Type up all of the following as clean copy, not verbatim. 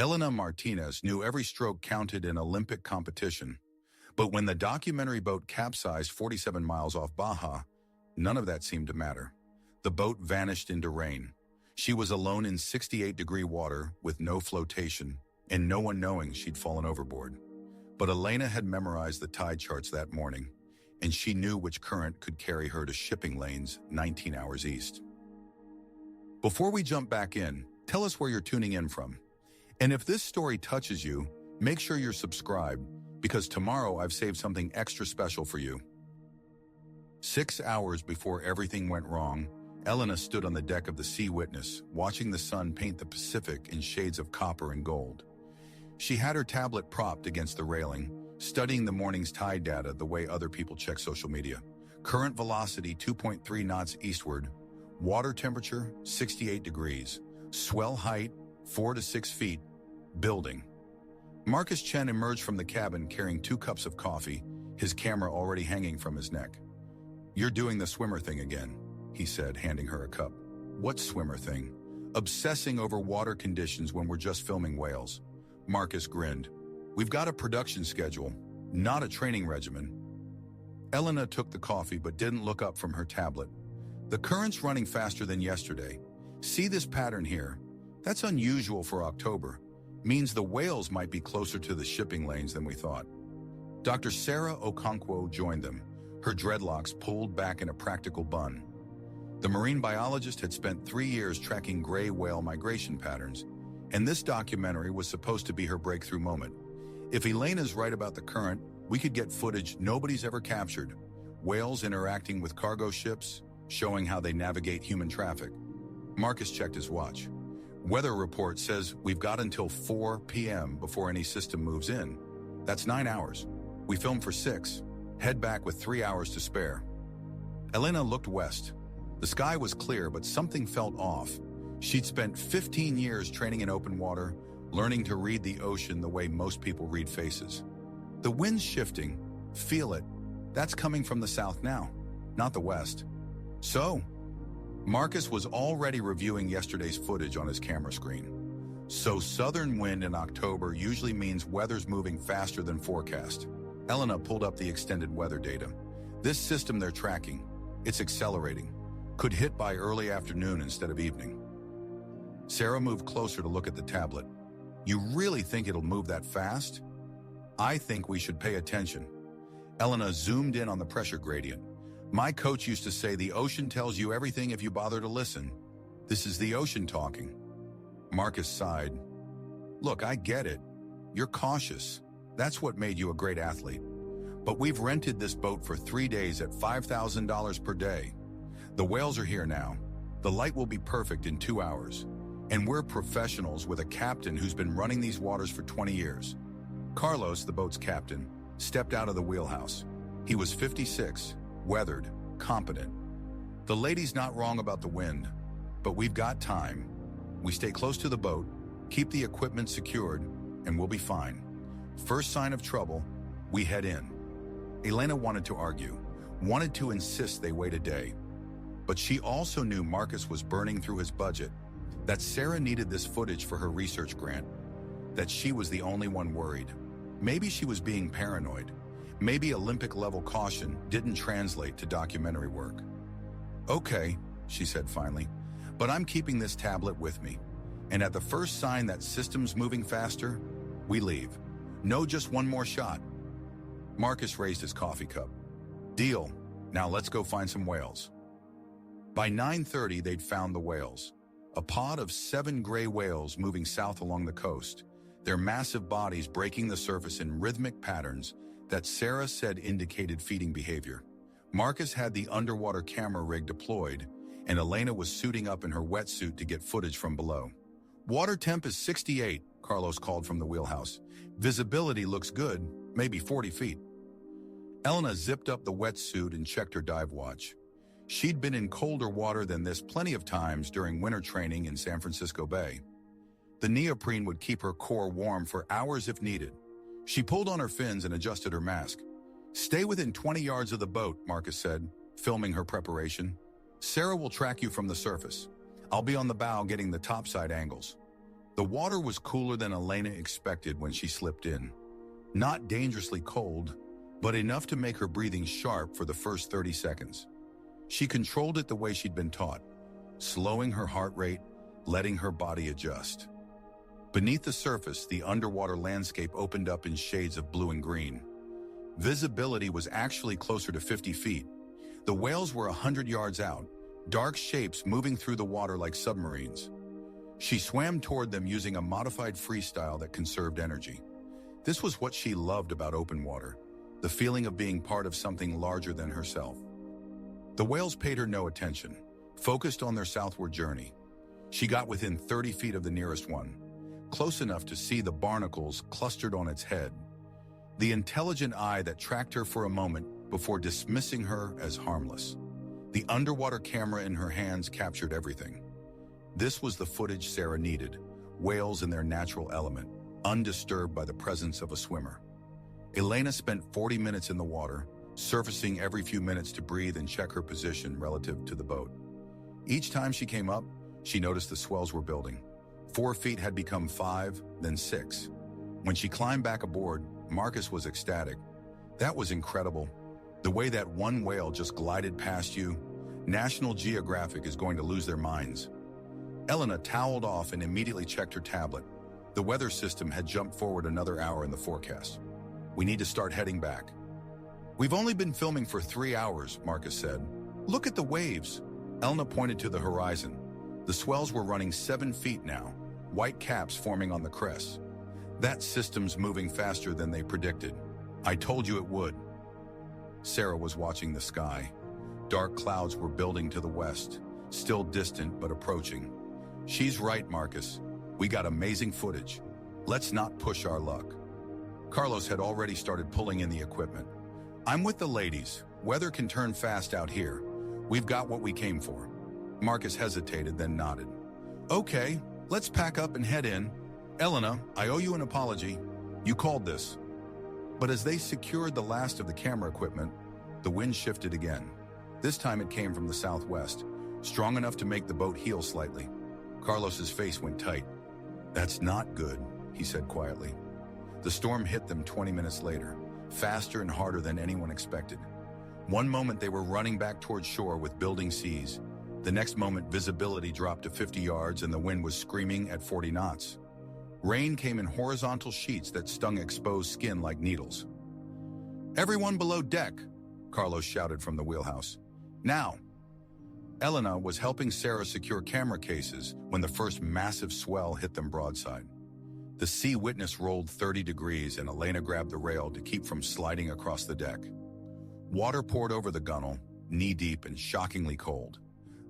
Elena Martinez knew every stroke counted in Olympic competition, but when the documentary boat capsized 47 miles off Baja, none of that seemed to matter. The boat vanished into rain. She was alone in 68-degree water with no flotation, and no one knowing she'd fallen overboard. But Elena had memorized the tide charts that morning, and she knew which current could carry her to shipping lanes 19 hours east. Before we jump back in, tell us where you're tuning in from. And if this story touches you, make sure you're subscribed, because tomorrow I've saved something extra special for you. 6 hours before everything went wrong, Elena stood on the deck of the Sea Witness, watching the sun paint the Pacific in shades of copper and gold. She had her tablet propped against the railing, studying the morning's tide data the way other people check social media. Current velocity 2.3 knots eastward, water temperature 68 degrees, swell height 4 to 6 feet, building. Marcus Chen emerged from the cabin carrying 2 cups of coffee, his camera already hanging from his neck. "You're doing the swimmer thing again," he said, handing her a cup. "What swimmer thing?" "Obsessing over water conditions when we're just filming whales." Marcus grinned. "We've got a production schedule, not a training regimen." Elena took the coffee but didn't look up from her tablet. "The current's running faster than yesterday. See this pattern here? That's unusual for October. Means the whales might be closer to the shipping lanes than we thought." Dr. Sarah Okonkwo joined them, her dreadlocks pulled back in a practical bun. The marine biologist had spent 3 years tracking gray whale migration patterns, and this documentary was supposed to be her breakthrough moment. If Elena's right about the current, we could get footage nobody's ever captured. Whales interacting with cargo ships, showing how they navigate human traffic. Marcus checked his watch. Weather report says we've got until 4 p.m. before any system moves in. That's 9 hours. We filmed for 6. Head back with 3 hours to spare. Elena looked west. The sky was clear, but something felt off. She'd spent 15 years training in open water, learning to read the ocean the way most people read faces. The wind's shifting. Feel it. That's coming from the south now, not the west. So, Marcus was already reviewing yesterday's footage on his camera screen. So southern wind in October usually means weather's moving faster than forecast. Elena pulled up the extended weather data. This system they're tracking, it's accelerating. Could hit by early afternoon instead of evening. Sarah moved closer to look at the tablet. "You really think it'll move that fast?" "I think we should pay attention." Elena zoomed in on the pressure gradient. "My coach used to say the ocean tells you everything if you bother to listen. This is the ocean talking." Marcus sighed. "Look, I get it. You're cautious. That's what made you a great athlete. But we've rented this boat for 3 days at $5,000 per day. The whales are here now. The light will be perfect in 2 hours. And we're professionals with a captain who's been running these waters for 20 years. Carlos, the boat's captain, stepped out of the wheelhouse. He was 56, weathered, competent. "The lady's not wrong about the wind, but we've got time. We stay close to the boat, keep the equipment secured, and we'll be fine. First sign of trouble, we head in." Elena wanted to argue, wanted to insist they wait a day. But she also knew Marcus was burning through his budget, that Sarah needed this footage for her research grant, that she was the only one worried. Maybe she was being paranoid. Maybe Olympic-level caution didn't translate to documentary work. "Okay," she said finally, "but I'm keeping this tablet with me. And at the first sign that system's moving faster, we leave. No just one more shot." Marcus raised his coffee cup. "Deal. Now let's go find some whales." By 9:30, they'd found the whales. A pod of 7 gray whales moving south along the coast, their massive bodies breaking the surface in rhythmic patterns that Sarah said indicated feeding behavior. Marcus had the underwater camera rig deployed, and Elena was suiting up in her wetsuit to get footage from below. "Water temp is 68, Carlos called from the wheelhouse. "Visibility looks good, maybe 40 feet. Elena zipped up the wetsuit and checked her dive watch. She'd been in colder water than this plenty of times during winter training in San Francisco Bay. The neoprene would keep her core warm for hours if needed. She pulled on her fins and adjusted her mask. "Stay within 20 yards of the boat," Marcus said, filming her preparation. "Sarah will track you from the surface. I'll be on the bow getting the topside angles." The water was cooler than Elena expected when she slipped in. Not dangerously cold, but enough to make her breathing sharp for the first 30 seconds. She controlled it the way she'd been taught, slowing her heart rate, letting her body adjust. Beneath the surface, the underwater landscape opened up in shades of blue and green. Visibility was actually closer to 50 feet. The whales were 100 yards out, dark shapes moving through the water like submarines. She swam toward them using a modified freestyle that conserved energy. This was what she loved about open water, the feeling of being part of something larger than herself. The whales paid her no attention, focused on their southward journey. She got within 30 feet of the nearest one, close enough to see the barnacles clustered on its head. The intelligent eye that tracked her for a moment before dismissing her as harmless. The underwater camera in her hands captured everything. This was the footage Sarah needed, whales in their natural element, undisturbed by the presence of a swimmer. Elena spent 40 minutes in the water, surfacing every few minutes to breathe and check her position relative to the boat. Each time she came up, she noticed the swells were building. 4 feet had become 5, then 6. When she climbed back aboard, Marcus was ecstatic. That was incredible. The way that one whale just glided past you, National Geographic is going to lose their minds. Elena toweled off and immediately checked her tablet. The weather system had jumped forward another hour in the forecast. We need to start heading back. We've only been filming for 3 hours, Marcus said. Look at the waves. Elena pointed to the horizon. The swells were running 7 feet now, white caps forming on the crests. That system's moving faster than they predicted. I told you it would. Sarah was watching the sky. Dark clouds were building to the west, still distant but approaching. She's right, Marcus. We got amazing footage. Let's not push our luck. Carlos had already started pulling in the equipment. I'm with the ladies. Weather can turn fast out here. We've got what we came for. Marcus hesitated, then nodded. Okay, let's pack up and head in. Elena, I owe you an apology. You called this. But as they secured the last of the camera equipment, the wind shifted again. This time it came from the southwest, strong enough to make the boat heel slightly. Carlos's face went tight. That's not good, he said quietly. The storm hit them 20 minutes later, faster and harder than anyone expected. One moment they were running back toward shore with building seas. The next moment visibility dropped to 50 yards and the wind was screaming at 40 knots. Rain came in horizontal sheets that stung exposed skin like needles. Everyone below deck, Carlos shouted from the wheelhouse. Now! Elena was helping Sarah secure camera cases when the first massive swell hit them broadside. The Sea Witness rolled 30 degrees and Elena grabbed the rail to keep from sliding across the deck. Water poured over the gunwale, knee-deep and shockingly cold.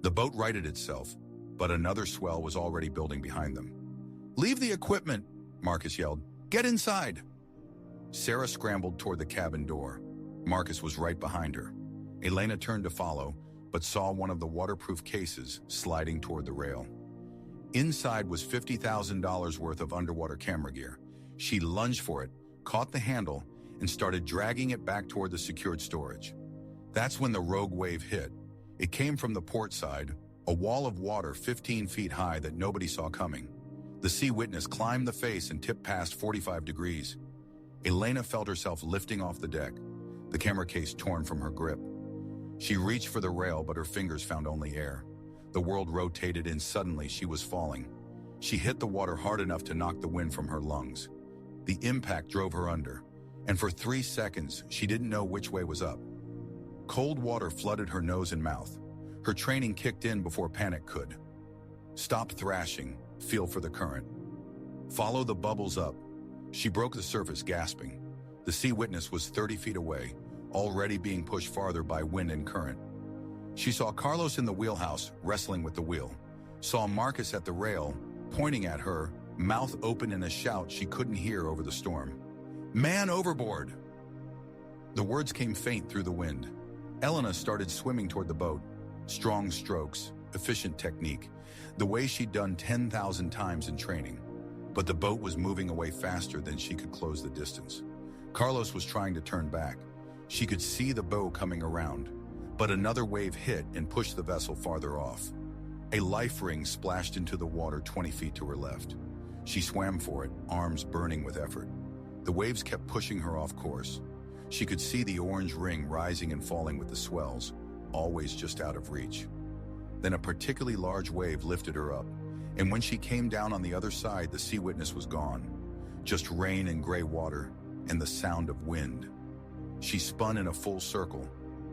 The boat righted itself, but another swell was already building behind them. Leave the equipment, Marcus yelled. Get inside. Sarah scrambled toward the cabin door. Marcus was right behind her. Elena turned to follow, but saw one of the waterproof cases sliding toward the rail. Inside was $50,000 worth of underwater camera gear. She lunged for it, caught the handle, and started dragging it back toward the secured storage. That's when the rogue wave hit. It came from the port side, a wall of water 15 feet high that nobody saw coming. The Sea Witness climbed the face and tipped past 45 degrees. Elena felt herself lifting off the deck, the camera case torn from her grip. She reached for the rail, but her fingers found only air. The world rotated and suddenly she was falling. She hit the water hard enough to knock the wind from her lungs. The impact drove her under, and for 3 seconds, she didn't know which way was up. Cold water flooded her nose and mouth. Her training kicked in before panic could. Stop thrashing, feel for the current. Follow the bubbles up. She broke the surface, gasping. The Sea Witness was 30 feet away, already being pushed farther by wind and current. She saw Carlos in the wheelhouse, wrestling with the wheel. Saw Marcus at the rail, pointing at her, mouth open in a shout she couldn't hear over the storm. Man overboard! The words came faint through the wind. Elena started swimming toward the boat. Strong strokes, efficient technique, the way she'd done 10,000 times in training. But the boat was moving away faster than she could close the distance. Carlos was trying to turn back. She could see the bow coming around, but another wave hit and pushed the vessel farther off. A life ring splashed into the water 20 feet to her left. She swam for it, arms burning with effort. The waves kept pushing her off course. She could see the orange ring rising and falling with the swells, always just out of reach. Then a particularly large wave lifted her up, and when she came down on the other side, the Sea Witness was gone. Just rain and gray water, and the sound of wind. She spun in a full circle,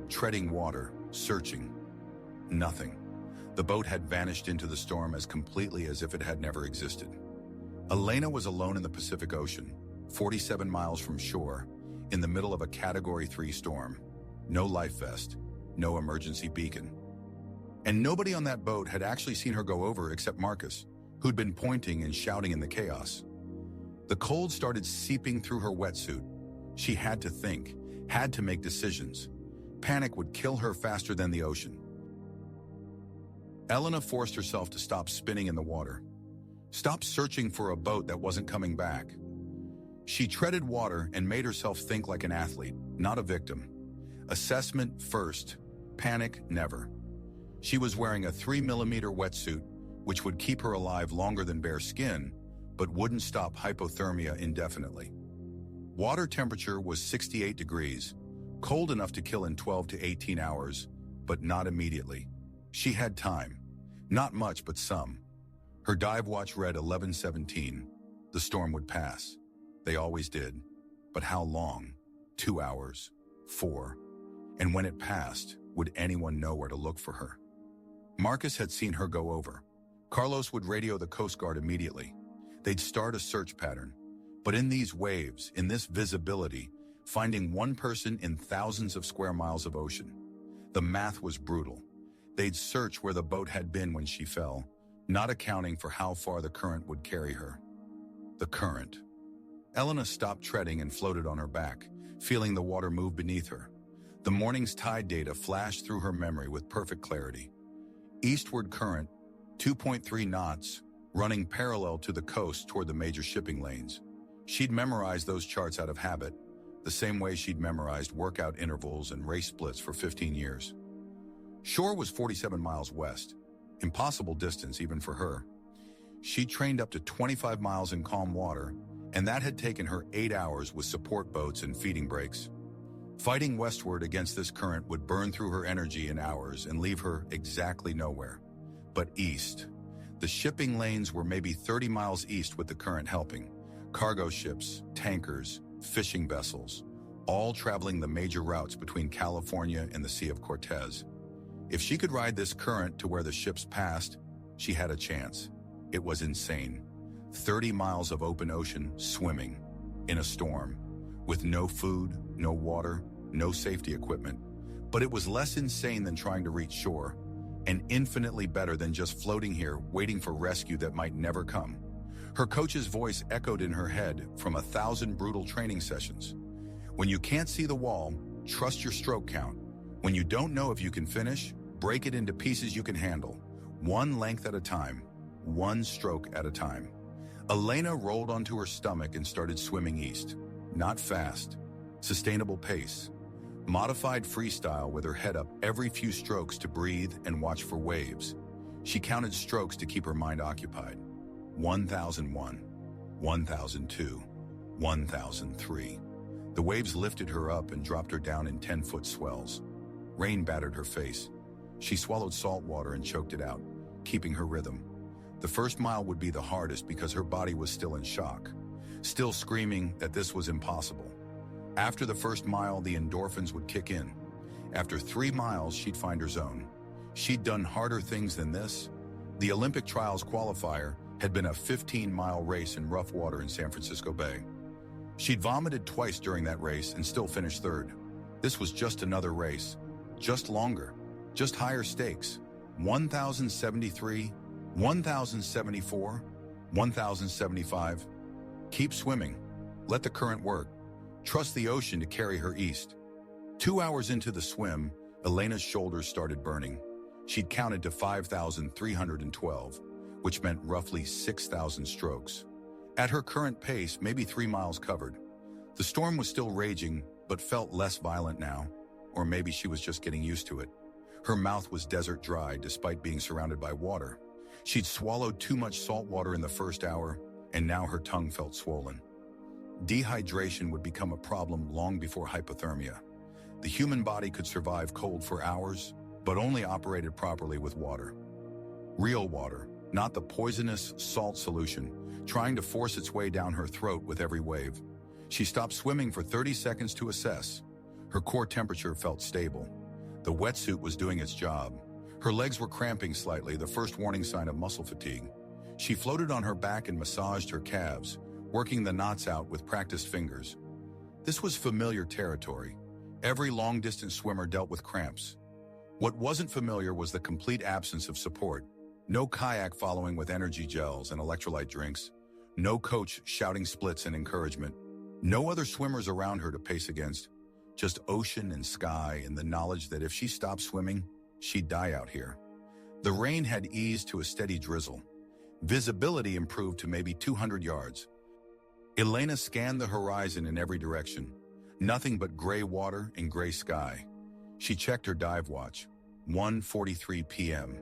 treading water, searching. Nothing. The boat had vanished into the storm as completely as if it had never existed. Elena was alone in the Pacific Ocean, 47 miles from shore, in the middle of a Category 3 storm. No life vest, no emergency beacon. And nobody on that boat had actually seen her go over except Marcus, who'd been pointing and shouting in the chaos. The cold started seeping through her wetsuit. She had to think, had to make decisions. Panic would kill her faster than the ocean. Elena forced herself to stop spinning in the water. Stop searching for a boat that wasn't coming back. She treaded water and made herself think like an athlete, not a victim. Assessment first, panic never. She was wearing a 3mm wetsuit, which would keep her alive longer than bare skin, but wouldn't stop hypothermia indefinitely. Water temperature was 68 degrees, cold enough to kill in 12 to 18 hours, but not immediately. She had time. Not much, but some. Her dive watch read 11:17. The storm would pass. They always did. But how long? 2 hours? 4? And when it passed, would anyone know where to look for her? Marcus had seen her go over. Carlos would radio the Coast Guard immediately. They'd start a search pattern. But in these waves, in this visibility, finding one person in thousands of square miles of ocean. The math was brutal. They'd search where the boat had been when she fell, not accounting for how far the current would carry her. The current. Elena stopped treading and floated on her back, feeling the water move beneath her. The morning's tide data flashed through her memory with perfect clarity. Eastward current, 2.3 knots, running parallel to the coast toward the major shipping lanes. She'd memorized those charts out of habit, the same way she'd memorized workout intervals and race splits for 15 years. Shore was 47 miles west, impossible distance even for her. She'd trained up to 25 miles in calm water, and that had taken her 8 hours with support boats and feeding breaks. Fighting westward against this current would burn through her energy in hours and leave her exactly nowhere. But east. The shipping lanes were maybe 30 miles east with the current helping. Cargo ships, tankers, fishing vessels, all traveling the major routes between California and the Sea of Cortez. If she could ride this current to where the ships passed, she had a chance. It was insane. 30 miles of open ocean, swimming, in a storm, with no food, no water, no safety equipment. But it was less insane than trying to reach shore, and infinitely better than just floating here, waiting for rescue that might never come. Her coach's voice echoed in her head from 1,000 brutal training sessions. When you can't see the wall, trust your stroke count. When you don't know if you can finish, break it into pieces you can handle, one length at a time, one stroke at a time. Elena rolled onto her stomach and started swimming east. Not fast, sustainable pace. Modified freestyle with her head up every few strokes to breathe and watch for waves. She counted strokes to keep her mind occupied. 1,001, 1,002, 1,003. The waves lifted her up and dropped her down in 10-foot swells. Rain battered her face. She swallowed salt water and choked it out, keeping her rhythm. The first mile would be the hardest because her body was still in shock, still screaming that this was impossible. After the first mile, the endorphins would kick in. After 3 miles, she'd find her zone. She'd done harder things than this. The Olympic trials qualifier had been a 15-mile race in rough water in San Francisco Bay. She'd vomited twice during that race and still finished third. This was just another race, just longer, just higher stakes. 1,073, 1,074, 1,075. Keep swimming. Let the current work. Trust the ocean to carry her east. 2 hours into the swim, Elena's shoulders started burning. She'd counted to 5,312, which meant roughly 6,000 strokes. At her current pace, maybe 3 miles covered. The storm was still raging, but felt less violent now, or maybe she was just getting used to it. Her mouth was desert dry despite being surrounded by water. She'd swallowed too much salt water in the first hour, and now her tongue felt swollen. Dehydration would become a problem long before hypothermia. The human body could survive cold for hours, but only operated properly with water. Real water, not the poisonous salt solution, trying to force its way down her throat with every wave. She stopped swimming for 30 seconds to assess. Her core temperature felt stable. The wetsuit was doing its job. Her legs were cramping slightly, the first warning sign of muscle fatigue. She floated on her back and massaged her calves, working the knots out with practiced fingers. This was familiar territory. Every long-distance swimmer dealt with cramps. What wasn't familiar was the complete absence of support. No kayak following with energy gels and electrolyte drinks. No coach shouting splits and encouragement. No other swimmers around her to pace against. Just ocean and sky and the knowledge that if she stopped swimming, she'd die out here. The rain had eased to a steady drizzle. Visibility improved to maybe 200 yards. Elena scanned the horizon in every direction. Nothing but gray water and gray sky. She checked her dive watch. 1:43 p.m.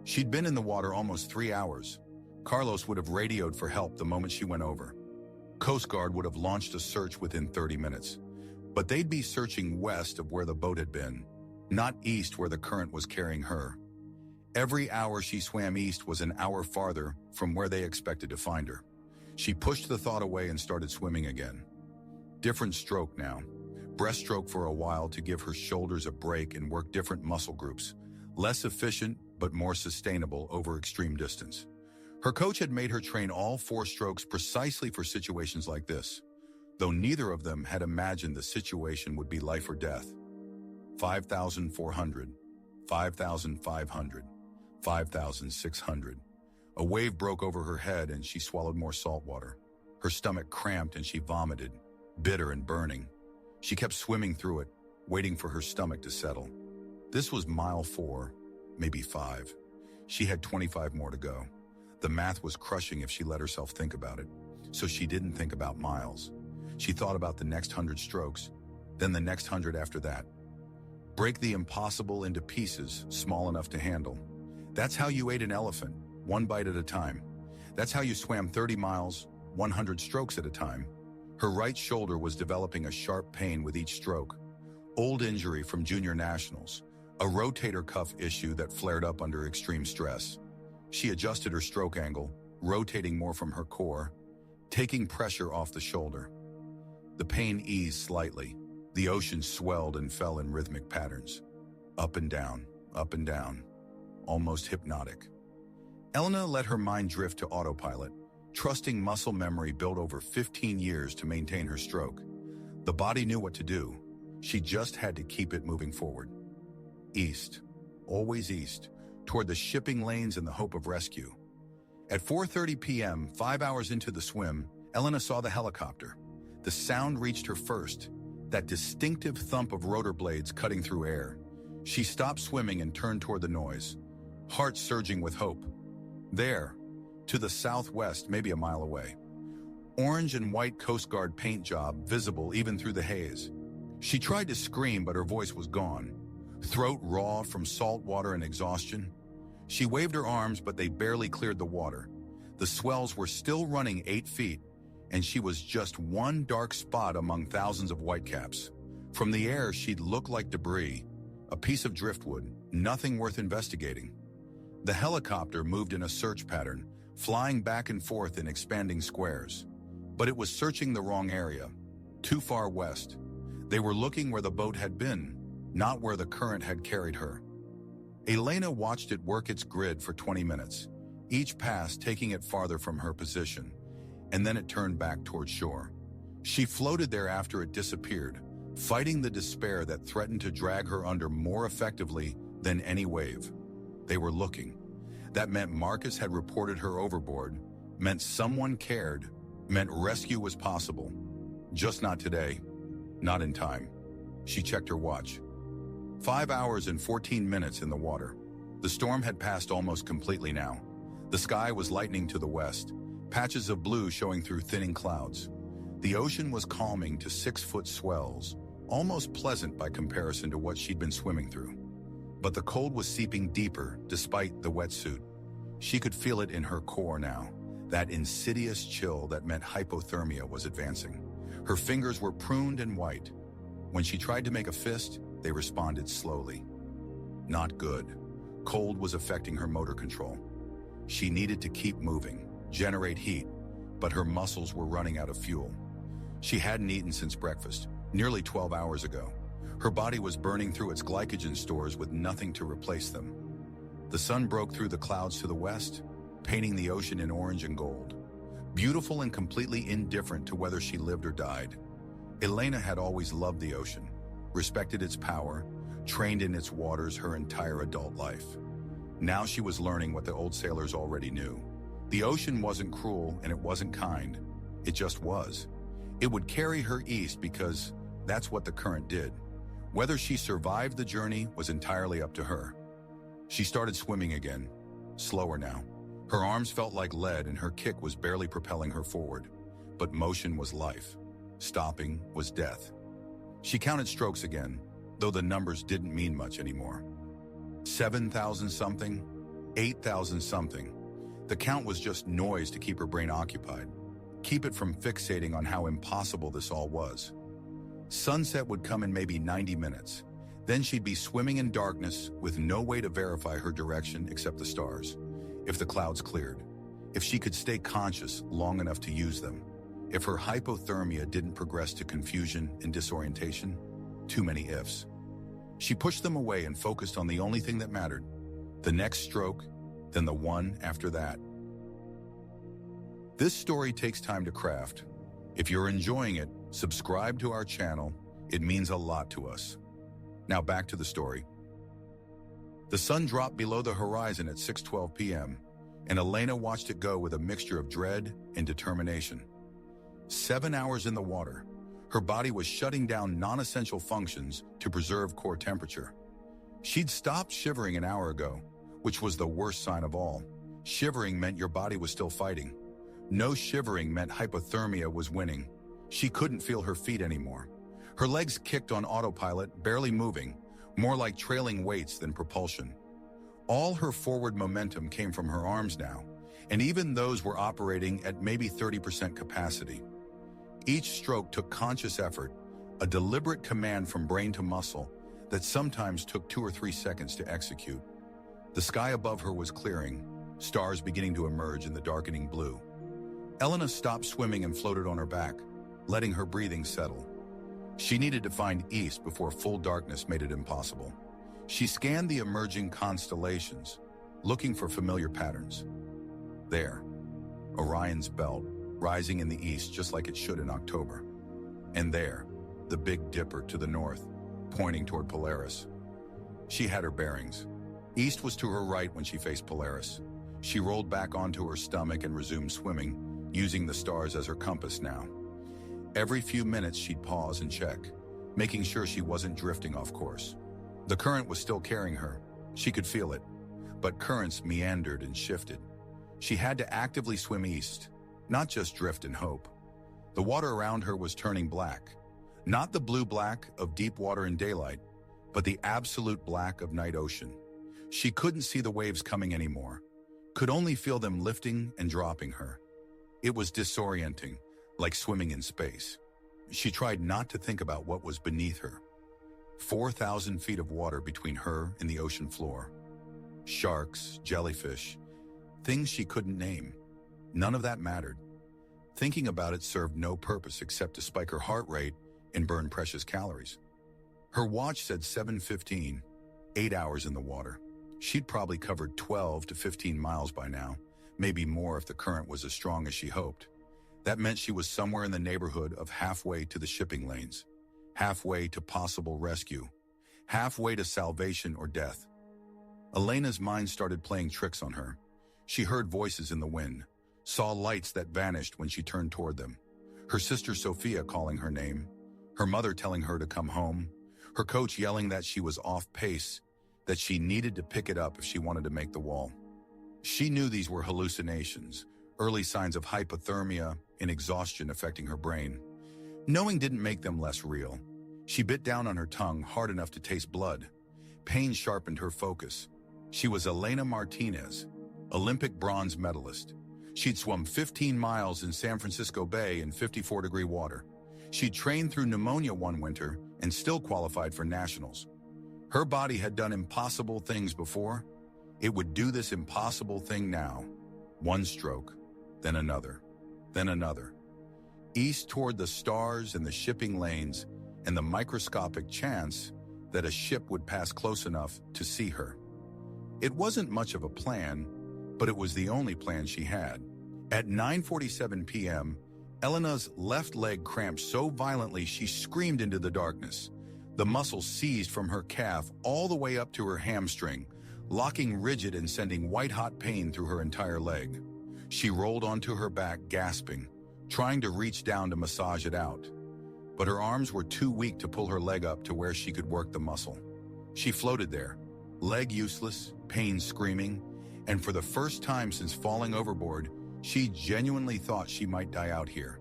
She'd been in the water almost 3 hours. Carlos would have radioed for help the moment she went over. Coast Guard would have launched a search within 30 minutes. But they'd be searching west of where the boat had been, not east where the current was carrying her. Every hour she swam east was an hour farther from where they expected to find her. She pushed the thought away and started swimming again. Different stroke now. Breaststroke for a while to give her shoulders a break and work different muscle groups. Less efficient, but more sustainable over extreme distance. Her coach had made her train all 4 strokes precisely for situations like this, though neither of them had imagined the situation would be life or death. 5,400, 5,500, 5,600. A wave broke over her head and she swallowed more salt water. Her stomach cramped and she vomited, bitter and burning. She kept swimming through it, waiting for her stomach to settle. This was mile 4, maybe 5. She had 25 more to go. The math was crushing if she let herself think about it, so she didn't think about miles. She thought about the next 100 strokes, then the next 100 after that. Break the impossible into pieces small enough to handle. That's how you ate an elephant, 1 bite at a time. That's how you swam 30 miles, 100 strokes at a time. Her right shoulder was developing a sharp pain with each stroke. Old injury from junior nationals, a rotator cuff issue that flared up under extreme stress. She adjusted her stroke angle, rotating more from her core, taking pressure off the shoulder. The pain eased slightly. The ocean swelled and fell in rhythmic patterns. Up and down, almost hypnotic. Elena let her mind drift to autopilot, trusting muscle memory built over 15 years to maintain her stroke. The body knew what to do. She just had to keep it moving forward. East, always east, toward the shipping lanes in the hope of rescue. At 4:30 p.m., 5 hours into the swim, Elena saw the helicopter. The sound reached her first, that distinctive thump of rotor blades cutting through air. She stopped swimming and turned toward the noise, heart surging with hope. There, to the southwest, maybe a mile away. Orange and white Coast Guard paint job visible even through the haze. She tried to scream, but her voice was gone. Throat raw from salt water and exhaustion. She waved her arms, but they barely cleared the water. The swells were still running 8 feet, and she was just one dark spot among thousands of whitecaps. From the air, she'd look like debris, a piece of driftwood, nothing worth investigating. The helicopter moved in a search pattern, flying back and forth in expanding squares. But it was searching the wrong area, too far west. They were looking where the boat had been, not where the current had carried her. Elena watched it work its grid for 20 minutes, each pass taking it farther from her position, and then it turned back toward shore. She floated there after it disappeared, fighting the despair that threatened to drag her under more effectively than any wave. They were looking. That meant Marcus had reported her overboard, meant someone cared, meant rescue was possible. Just not today, not in time. She checked her watch. 5 hours and 14 minutes in the water. The storm had passed almost completely now. The sky was lightening to the west, patches of blue showing through thinning clouds. The ocean was calming to 6-foot swells, almost pleasant by comparison to what she'd been swimming through. But the cold was seeping deeper despite the wetsuit. She could feel it in her core now, That insidious chill that meant hypothermia was advancing. Her fingers were pruned and white. When she tried to make a fist, they responded slowly. Not good. Cold was affecting her motor control. She needed to keep moving, generate heat, but her muscles were running out of fuel. She hadn't eaten since breakfast, nearly 12 hours ago. Her body was burning through its glycogen stores with nothing to replace them. The sun broke through the clouds to the west, painting the ocean in orange and gold. Beautiful and completely indifferent to whether she lived or died. Elena had always loved the ocean, respected its power, trained in its waters her entire adult life. Now she was learning what the old sailors already knew. The ocean wasn't cruel and it wasn't kind. It just was. It would carry her east because that's what the current did. Whether she survived the journey was entirely up to her. She started swimming again, slower now. Her arms felt like lead and her kick was barely propelling her forward. But motion was life. Stopping was death. She counted strokes again, though the numbers didn't mean much anymore. 7,000 something, 8,000 something. The count was just noise to keep her brain occupied, keep it from fixating on how impossible this all was. Sunset would come in maybe 90 minutes. Then she'd be swimming in darkness with no way to verify her direction except the stars. If the clouds cleared, if she could stay conscious long enough to use them, if her hypothermia didn't progress to confusion and disorientation, too many ifs. She pushed them away and focused on the only thing that mattered, the next stroke, then the one after that. This story takes time to craft. If you're enjoying it, subscribe to our channel. It means a lot to us. Now back to the story. The sun dropped below the horizon at 6:12 p.m., and Elena watched it go with a mixture of dread and determination. 7 hours in the water, her body was shutting down non-essential functions to preserve core temperature. She'd stopped shivering an hour ago, which was the worst sign of all. Shivering meant your body was still fighting. No shivering meant hypothermia was winning. She couldn't feel her feet anymore. Her legs kicked on autopilot, barely moving, more like trailing weights than propulsion. All her forward momentum came from her arms now, and even those were operating at maybe 30% capacity. Each stroke took conscious effort, a deliberate command from brain to muscle that sometimes took 2 or 3 seconds to execute. The sky above her was clearing, stars beginning to emerge in the darkening blue. Elena stopped swimming and floated on her back, letting her breathing settle. She needed to find east before full darkness made it impossible. She scanned the emerging constellations, looking for familiar patterns. There, Orion's belt, rising in the east just like it should in October. And there, the Big Dipper to the north, pointing toward Polaris. She had her bearings. East was to her right when she faced Polaris. She rolled back onto her stomach and resumed swimming, using the stars as her compass now. Every few minutes she'd pause and check, making sure she wasn't drifting off course. The current was still carrying her. She could feel it, but currents meandered and shifted. She had to actively swim east, not just drift and hope. The water around her was turning black, not the blue-black of deep water in daylight, but the absolute black of night ocean. She couldn't see the waves coming anymore, could only feel them lifting and dropping her. It was disorienting, like swimming in space. She tried not to think about what was beneath her. 4,000 feet of water between her and the ocean floor. Sharks, jellyfish, things she couldn't name. None of that mattered. Thinking about it served no purpose except to spike her heart rate and burn precious calories. Her watch said 7:15, 8 hours in the water. She'd probably covered 12 to 15 miles by now, maybe more if the current was as strong as she hoped. That meant she was somewhere in the neighborhood of halfway to the shipping lanes, halfway to possible rescue, halfway to salvation or death. Elena's mind started playing tricks on her. She heard voices in the wind, saw lights that vanished when she turned toward them. Her sister Sophia calling her name, her mother telling her to come home, her coach yelling that she was off pace, that she needed to pick it up if she wanted to make the wall. She knew these were hallucinations, early signs of hypothermia and exhaustion affecting her brain. Knowing didn't make them less real. She bit down on her tongue hard enough to taste blood. Pain sharpened her focus. She was Elena Martinez, Olympic bronze medalist. She'd swum 15 miles in San Francisco Bay in 54-degree water. She'd trained through pneumonia one winter and still qualified for nationals. Her body had done impossible things before. It would do this impossible thing now. One stroke, then another, then another. East toward the stars and the shipping lanes and the microscopic chance that a ship would pass close enough to see her. It wasn't much of a plan, but it was the only plan she had. At 9:47 p.m., Elena's left leg cramped so violently she screamed into the darkness. The muscle seized from her calf all the way up to her hamstring, locking rigid and sending white-hot pain through her entire leg. She rolled onto her back, gasping, trying to reach down to massage it out. But her arms were too weak to pull her leg up to where she could work the muscle. She floated there, leg useless, pain screaming, and for the first time since falling overboard, she genuinely thought she might die out here.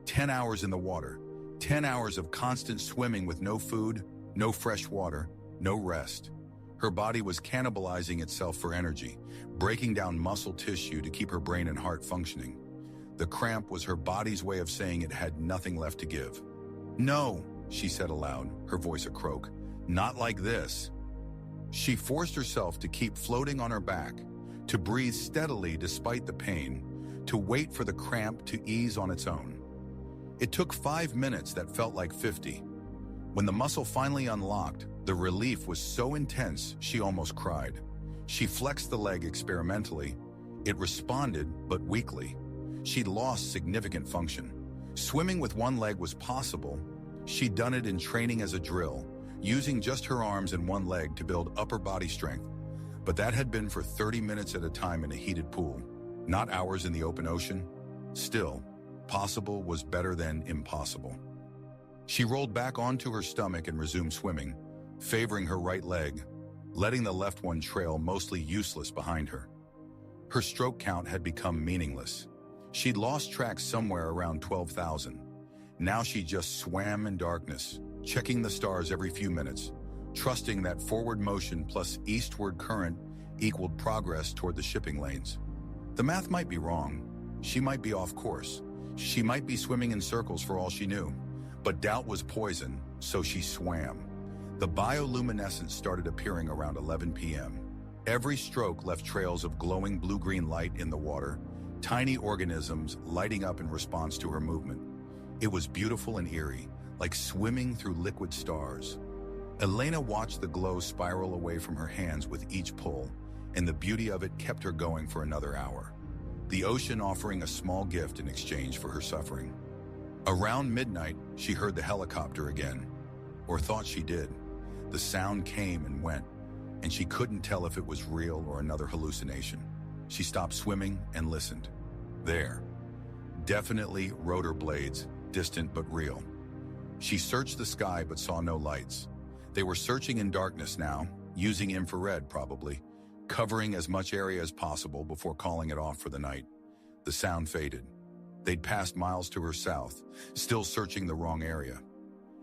10 hours in the water, 10 hours of constant swimming with no food, no fresh water, no rest. Her body was cannibalizing itself for energy, breaking down muscle tissue to keep her brain and heart functioning. The cramp was her body's way of saying it had nothing left to give. "No," she said aloud, her voice a croak. "Not like this." She forced herself to keep floating on her back, to breathe steadily despite the pain, to wait for the cramp to ease on its own. It took 5 minutes that felt like 50. When the muscle finally unlocked, the relief was so intense she almost cried. She flexed the leg experimentally. It responded, but weakly. She'd lost significant function. Swimming with one leg was possible. She'd done it in training as a drill, using just her arms and one leg to build upper body strength. But that had been for 30 minutes at a time in a heated pool, not hours in the open ocean. Still, possible was better than impossible. She rolled back onto her stomach and resumed swimming, favoring her right leg, letting the left one trail mostly useless behind her. Her stroke count had become meaningless. She'd lost track somewhere around 12,000. Now she just swam in darkness, checking the stars every few minutes, trusting that forward motion plus eastward current equaled progress toward the shipping lanes. The math might be wrong. She might be off course. She might be swimming in circles for all she knew. But doubt was poison, so she swam. The bioluminescence started appearing around 11 p.m. Every stroke left trails of glowing blue-green light in the water, tiny organisms lighting up in response to her movement. It was beautiful and eerie, like swimming through liquid stars. Elena watched the glow spiral away from her hands with each pull, and the beauty of it kept her going for another hour. The ocean offering a small gift in exchange for her suffering. Around midnight, she heard the helicopter again, or thought she did. The sound came and went, and she couldn't tell if it was real or another hallucination. She stopped swimming and listened. There. Definitely rotor blades, distant but real. She searched the sky but saw no lights. They were searching in darkness now, using infrared probably, covering as much area as possible before calling it off for the night. The sound faded. They'd passed miles to her south, still searching the wrong area.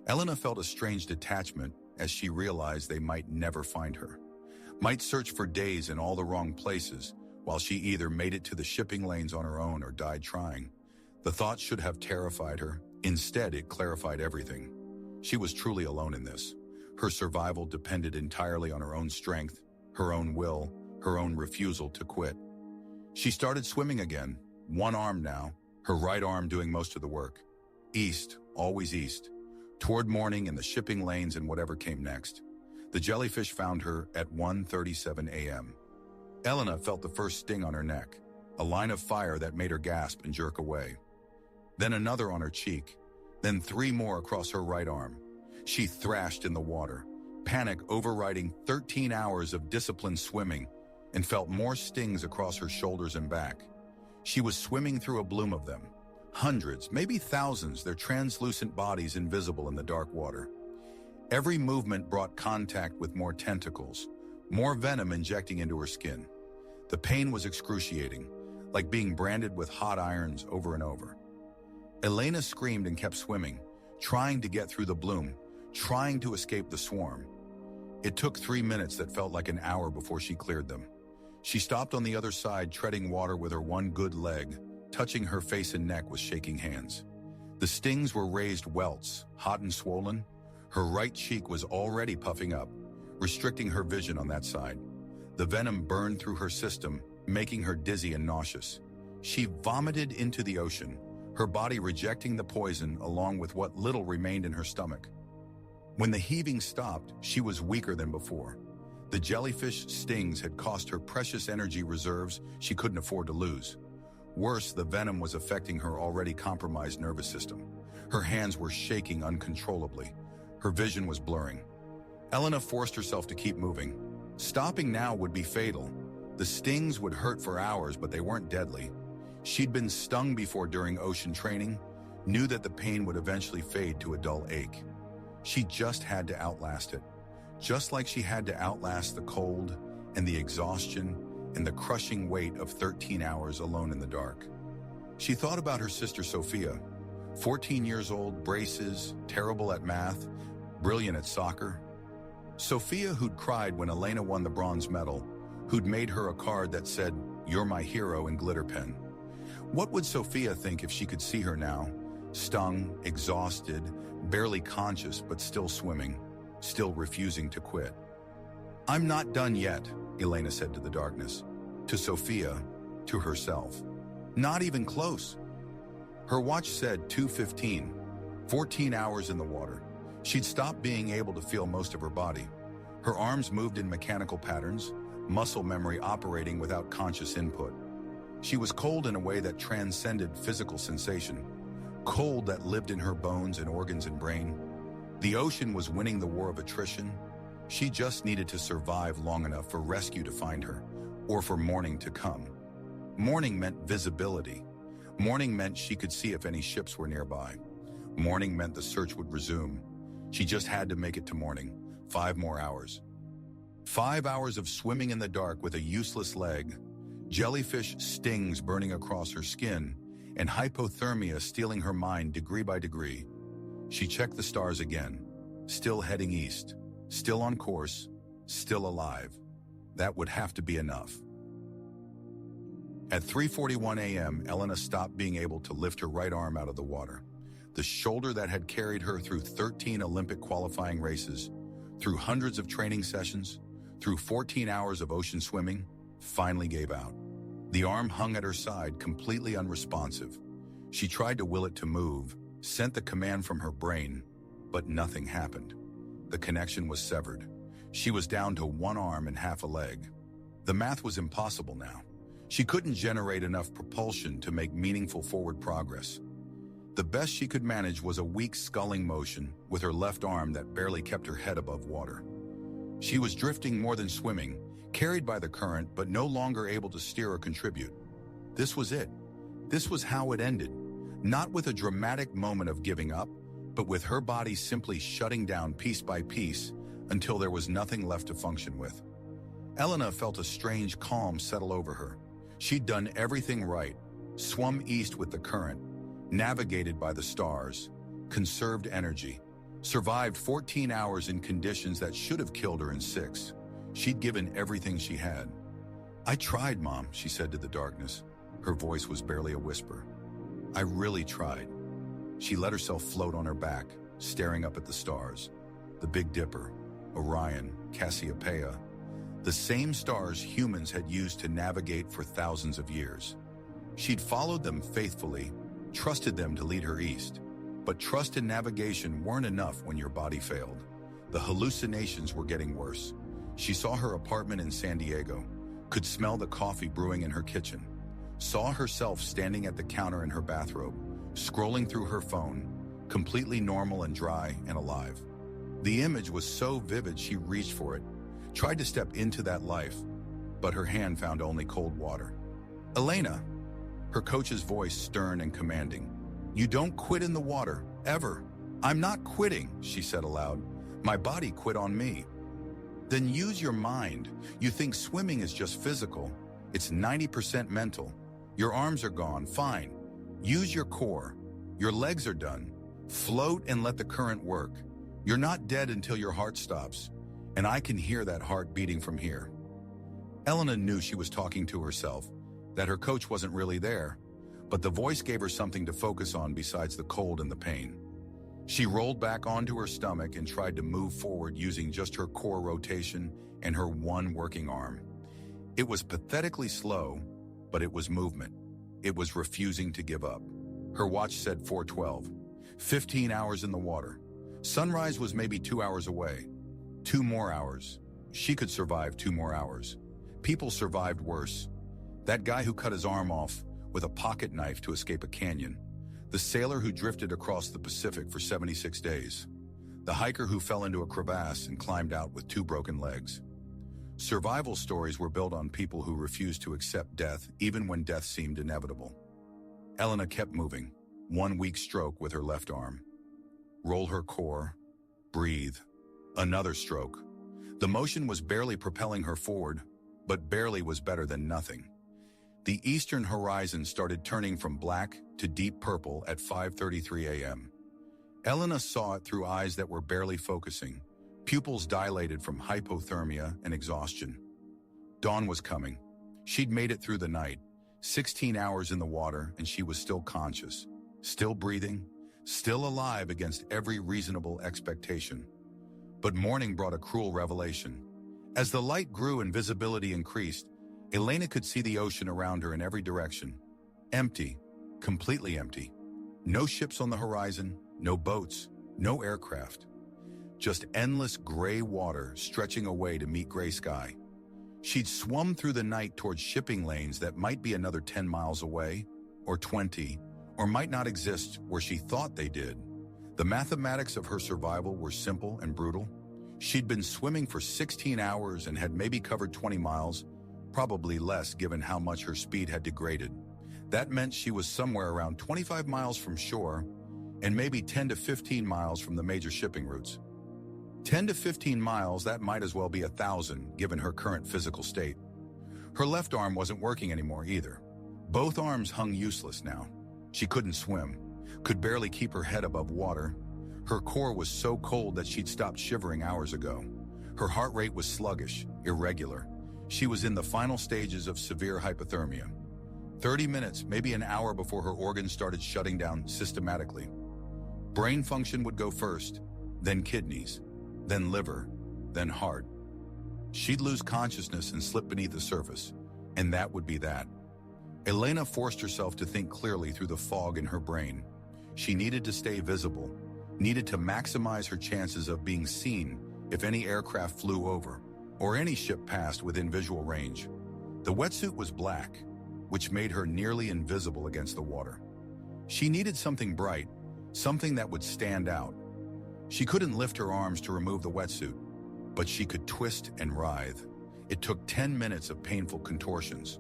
Elena felt a strange detachment as she realized they might never find her. Might search for days in all the wrong places, while she either made it to the shipping lanes on her own or died trying. The thought should have terrified her. Instead, it clarified everything. She was truly alone in this. Her survival depended entirely on her own strength, her own will, her own refusal to quit. She started swimming again, one arm now, her right arm doing most of the work. East, always east, toward morning and the shipping lanes and whatever came next. The jellyfish found her at 1:37 a.m. Elena felt the first sting on her neck, a line of fire that made her gasp and jerk away. Then another on her cheek, then 3 more across her right arm. She thrashed in the water, panic overriding 13 hours of disciplined swimming, and felt more stings across her shoulders and back. She was swimming through a bloom of them. Hundreds, maybe thousands, their translucent bodies invisible in the dark water. Every movement brought contact with more tentacles, more venom injecting into her skin. The pain was excruciating, like being branded with hot irons over and over. Elena screamed and kept swimming, trying to get through the bloom, trying to escape the swarm. It took 3 minutes that felt like an hour before she cleared them. She stopped on the other side, treading water with her one good leg, touching her face and neck with shaking hands. The stings were raised welts, hot and swollen. Her right cheek was already puffing up, restricting her vision on that side. The venom burned through her system, making her dizzy and nauseous. She vomited into the ocean, her body rejecting the poison along with what little remained in her stomach. When the heaving stopped, she was weaker than before. The jellyfish stings had cost her precious energy reserves she couldn't afford to lose. Worse, the venom was affecting her already compromised nervous system. Her hands were shaking uncontrollably. Her vision was blurring. Elena forced herself to keep moving. Stopping now would be fatal. The stings would hurt for hours, but they weren't deadly. She'd been stung before during ocean training, knew that the pain would eventually fade to a dull ache. She just had to outlast it, just like she had to outlast the cold and the exhaustion and the crushing weight of 13 hours alone in the dark. She thought about her sister Sophia, 14 years old, braces, terrible at math, brilliant at soccer. Sophia, who'd cried when Elena won the bronze medal, who'd made her a card that said, "You're my hero" in glitter pen. What would Sophia think if she could see her now, stung, exhausted, barely conscious but still swimming, still refusing to quit? "I'm not done yet," Elena said to the darkness, to Sophia, to herself. Not even close. Her watch said 2:15, 14 hours in the water. She'd stopped being able to feel most of her body. Her arms moved in mechanical patterns, muscle memory operating without conscious input. She was cold in a way that transcended physical sensation, cold that lived in her bones and organs and brain. The ocean was winning the war of attrition. She just needed to survive long enough for rescue to find her, or for morning to come. Morning meant visibility. Morning meant she could see if any ships were nearby. Morning meant the search would resume. She just had to make it to morning. 5 more hours. 5 hours of swimming in the dark with a useless leg, jellyfish stings burning across her skin, and hypothermia stealing her mind degree by degree. She checked the stars again, still heading east, still on course, still alive. That would have to be enough. At 3:41 a.m., Elena stopped being able to lift her right arm out of the water. The shoulder that had carried her through 13 Olympic qualifying races, through hundreds of training sessions, through 14 hours of ocean swimming, finally gave out. The arm hung at her side, completely unresponsive. She tried to will it to move, sent the command from her brain, but nothing happened. The connection was severed. She was down to one arm and half a leg. The math was impossible now. She couldn't generate enough propulsion to make meaningful forward progress. The best she could manage was a weak sculling motion with her left arm that barely kept her head above water. She was drifting more than swimming, carried by the current but no longer able to steer or contribute. This was it. This was how it ended. Not with a dramatic moment of giving up, but with her body simply shutting down piece by piece until there was nothing left to function with. Elena felt a strange calm settle over her. She'd done everything right, swum east with the current, navigated by the stars, conserved energy, survived 14 hours in conditions that should have killed her in 6. She'd given everything she had. "I tried, Mom," she said to the darkness. Her voice was barely a whisper. "I really tried." She let herself float on her back, staring up at the stars. The Big Dipper, Orion, Cassiopeia, the same stars humans had used to navigate for thousands of years. She'd followed them faithfully, trusted them to lead her east. But trust and navigation weren't enough when your body failed. The hallucinations were getting worse. She saw her apartment in San Diego, could smell the coffee brewing in her kitchen, saw herself standing at the counter in her bathrobe, scrolling through her phone, completely normal and dry and alive. The image was so vivid she reached for it, tried to step into that life, but her hand found only cold water. "Elena," her coach's voice stern and commanding. "You don't quit in the water, ever." "I'm not quitting," she said aloud. "My body quit on me." "Then use your mind. You think swimming is just physical. It's 90% mental. Your arms are gone, fine. Use your core. Your legs are done. Float and let the current work. You're not dead until your heart stops. And I can hear that heart beating from here." Elena knew she was talking to herself, that her coach wasn't really there, but the voice gave her something to focus on besides the cold and the pain. She rolled back onto her stomach and tried to move forward using just her core rotation and her one working arm. It was pathetically slow, but it was movement. It was refusing to give up. Her watch said 4:12. 15 hours in the water. Sunrise was maybe 2 hours away. 2 more hours. She could survive 2 more hours. People survived worse. That guy who cut his arm off with a pocket knife to escape a canyon. The sailor who drifted across the Pacific for 76 days. The hiker who fell into a crevasse and climbed out with 2 broken legs. Survival stories were built on people who refused to accept death even when death seemed inevitable. Elena kept moving, one weak stroke with her left arm. Roll her core, breathe. Another stroke. The motion was barely propelling her forward, but barely was better than nothing. The eastern horizon started turning from black to deep purple at 5:33 a.m. Elena saw it through eyes that were barely focusing, pupils dilated from hypothermia and exhaustion. Dawn was coming. She'd made it through the night, 16 hours in the water, and she was still conscious, still breathing, still alive against every reasonable expectation. But morning brought a cruel revelation. As the light grew and visibility increased, Elena could see the ocean around her in every direction. Empty, completely empty. No ships on the horizon, no boats, no aircraft. Just endless gray water stretching away to meet gray sky. She'd swum through the night towards shipping lanes that might be another 10 miles away, or 20, or might not exist where she thought they did. The mathematics of her survival were simple and brutal. She'd been swimming for 16 hours and had maybe covered 20 miles, probably less given how much her speed had degraded. That meant she was somewhere around 25 miles from shore and maybe 10 to 15 miles from the major shipping routes. 10 to 15 miles, that might as well be 1,000 given her current physical state. Her left arm wasn't working anymore either. Both arms hung useless now. She couldn't swim, could barely keep her head above water. Her core was so cold that she'd stopped shivering hours ago. Her heart rate was sluggish, irregular. She was in the final stages of severe hypothermia. 30 minutes, maybe an hour before her organs started shutting down systematically. Brain function would go first, then kidneys, then liver, then heart. She'd lose consciousness and slip beneath the surface, and that would be that. Elena forced herself to think clearly through the fog in her brain. She needed to stay visible, needed to maximize her chances of being seen if any aircraft flew over, or any ship passed within visual range. The wetsuit was black, which made her nearly invisible against the water. She needed something bright, something that would stand out. She couldn't lift her arms to remove the wetsuit, but she could twist and writhe. It took 10 minutes of painful contortions,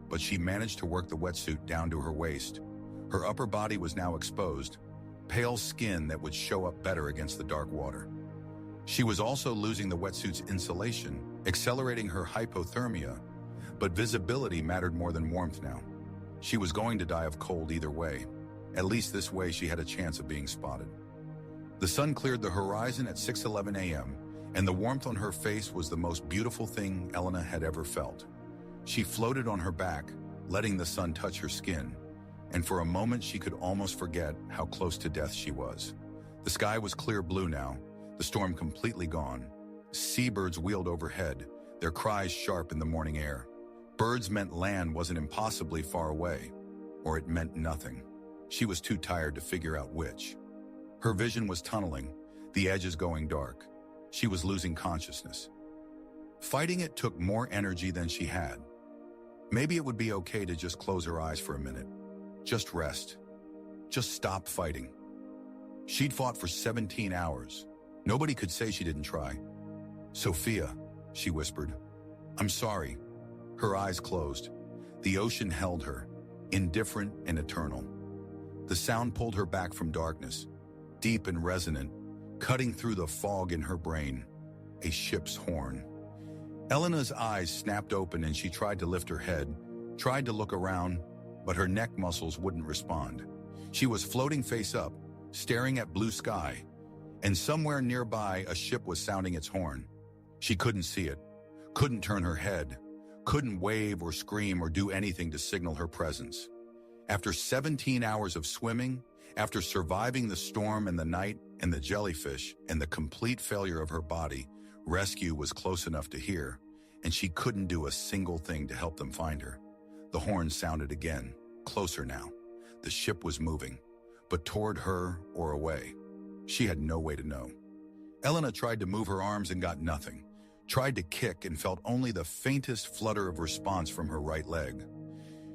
but she managed to work the wetsuit down to her waist. Her upper body was now exposed, pale skin that would show up better against the dark water. She was also losing the wetsuit's insulation, accelerating her hypothermia, but visibility mattered more than warmth now. She was going to die of cold either way. At least this way she had a chance of being spotted. The sun cleared the horizon at 6:11 a.m., and the warmth on her face was the most beautiful thing Elena had ever felt. She floated on her back, letting the sun touch her skin, and for a moment she could almost forget how close to death she was. The sky was clear blue now, the storm completely gone. Seabirds wheeled overhead, their cries sharp in the morning air. Birds meant land wasn't impossibly far away, or it meant nothing. She was too tired to figure out which. Her vision was tunneling, the edges going dark. She was losing consciousness. Fighting it took more energy than she had. Maybe it would be okay to just close her eyes for a minute. Just rest. Just stop fighting. She'd fought for 17 hours. Nobody could say she didn't try. "Sophia," she whispered. "I'm sorry." Her eyes closed. The ocean held her, indifferent and eternal. The sound pulled her back from darkness, deep and resonant, cutting through the fog in her brain. A ship's horn. Elena's eyes snapped open and she tried to lift her head, tried to look around, but her neck muscles wouldn't respond. She was floating face up, staring at blue sky, and somewhere nearby a ship was sounding its horn. She couldn't see it, couldn't turn her head, couldn't wave or scream or do anything to signal her presence. After 17 hours of swimming, after surviving the storm and the night and the jellyfish and the complete failure of her body, rescue was close enough to hear, and she couldn't do a single thing to help them find her. The horn sounded again, closer now. The ship was moving, but toward her or away. She had no way to know. Elena tried to move her arms and got nothing, tried to kick and felt only the faintest flutter of response from her right leg.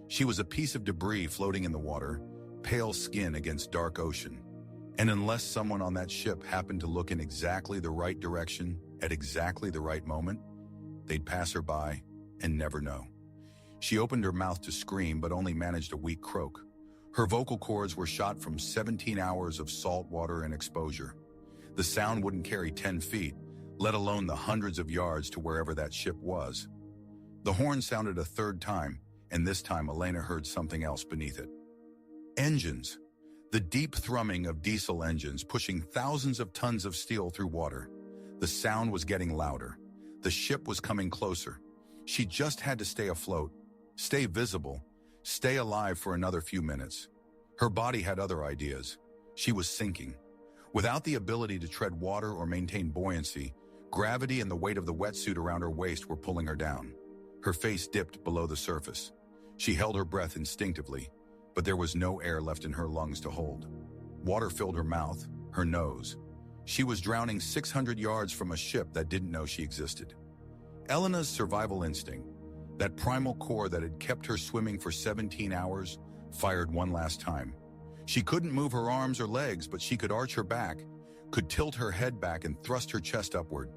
She was a piece of debris floating in the water, pale skin against dark ocean. And unless someone on that ship happened to look in exactly the right direction at exactly the right moment, they'd pass her by and never know. She opened her mouth to scream, but only managed a weak croak. Her vocal cords were shot from 17 hours of salt water and exposure. The sound wouldn't carry 10 feet, let alone the hundreds of yards to wherever that ship was. The horn sounded a third time, and this time Elena heard something else beneath it. Engines. The deep thrumming of diesel engines pushing thousands of tons of steel through water. The sound was getting louder. The ship was coming closer. She just had to stay afloat, stay visible, stay alive for another few minutes. Her body had other ideas. She was sinking. Without the ability to tread water or maintain buoyancy, gravity and the weight of the wetsuit around her waist were pulling her down. Her face dipped below the surface. She held her breath instinctively, but there was no air left in her lungs to hold. Water filled her mouth, her nose. She was drowning 600 yards from a ship that didn't know she existed. Elena's survival instinct, that primal core that had kept her swimming for 17 hours, fired one last time. She couldn't move her arms or legs, but she could arch her back, could tilt her head back and thrust her chest upward.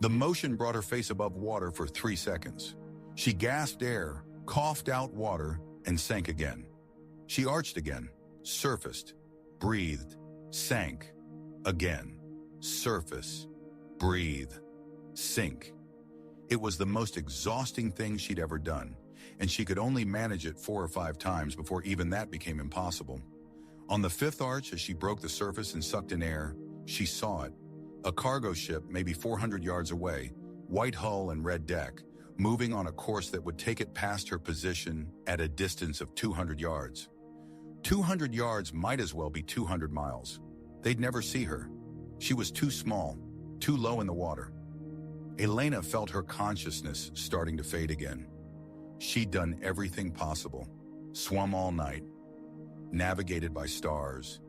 The motion brought her face above water for 3 seconds. She gasped air, coughed out water, and sank again. She arched again, surfaced, breathed, sank. Again, surface, breathe, sink. It was the most exhausting thing she'd ever done, and she could only manage it 4 or 5 times before even that became impossible. On the 5th arch, as she broke the surface and sucked in air, she saw it. A cargo ship maybe 400 yards away, white hull and red deck, moving on a course that would take it past her position at a distance of 200 yards. 200 yards might as well be 200 miles. They'd never see her. She was too small, too low in the water. Elena felt her consciousness starting to fade again. She'd done everything possible, swum all night, navigated by stars,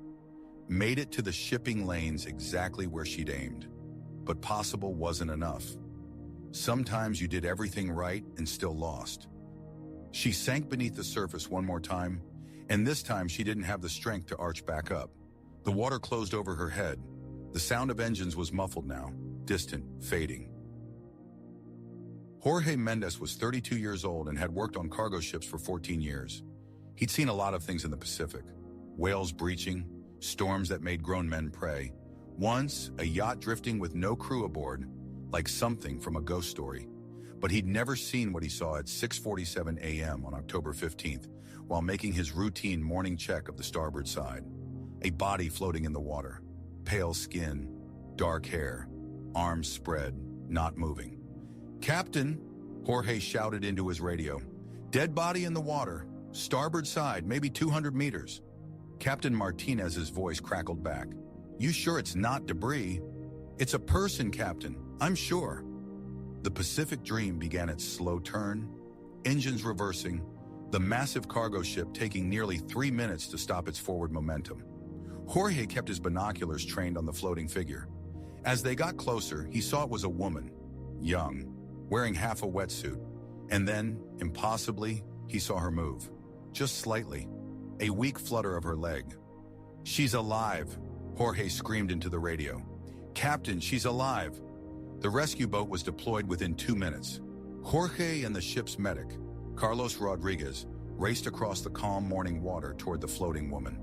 made it to the shipping lanes exactly where she'd aimed. But possible wasn't enough. Sometimes you did everything right and still lost. She sank beneath the surface one more time, and this time she didn't have the strength to arch back up. The water closed over her head. The sound of engines was muffled now, distant, fading. Jorge Mendes was 32 years old and had worked on cargo ships for 14 years. He'd seen a lot of things in the Pacific. Whales breaching, storms that made grown men pray. Once, a yacht drifting with no crew aboard, like something from a ghost story. But he'd never seen what he saw at 6:47 a.m. on October 15th, while making his routine morning check of the starboard side. A body floating in the water. Pale skin, dark hair, arms spread, not moving. "Captain," Jorge shouted into his radio. "Dead body in the water, starboard side, maybe 200 meters. Captain Martinez's voice crackled back. "You sure it's not debris?" "It's a person, Captain, I'm sure." The Pacific Dream began its slow turn, engines reversing, the massive cargo ship taking nearly 3 minutes to stop its forward momentum. Jorge kept his binoculars trained on the floating figure. As they got closer, he saw it was a woman, young, wearing half a wetsuit. And then, impossibly, he saw her move. Just slightly. A weak flutter of her leg. "She's alive," Jorge screamed into the radio. "Captain, she's alive." The rescue boat was deployed within 2 minutes. Jorge and the ship's medic, Carlos Rodriguez, raced across the calm morning water toward the floating woman.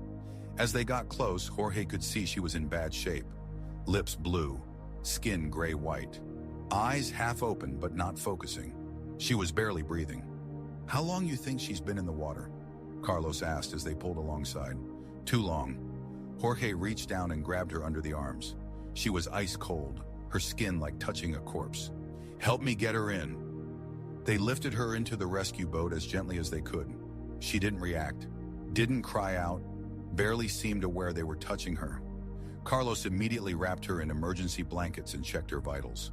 As they got close, Jorge could see she was in bad shape. Lips blue, skin gray-white. Eyes half open but not focusing. She was barely breathing. "How long you think she's been in the water?" Carlos asked as they pulled alongside. "Too long." Jorge reached down and grabbed her under the arms. She was ice cold, her skin like touching a corpse. "Help me get her in." They lifted her into the rescue boat as gently as they could. She didn't react, didn't cry out, barely seemed aware they were touching her. Carlos immediately wrapped her in emergency blankets and checked her vitals.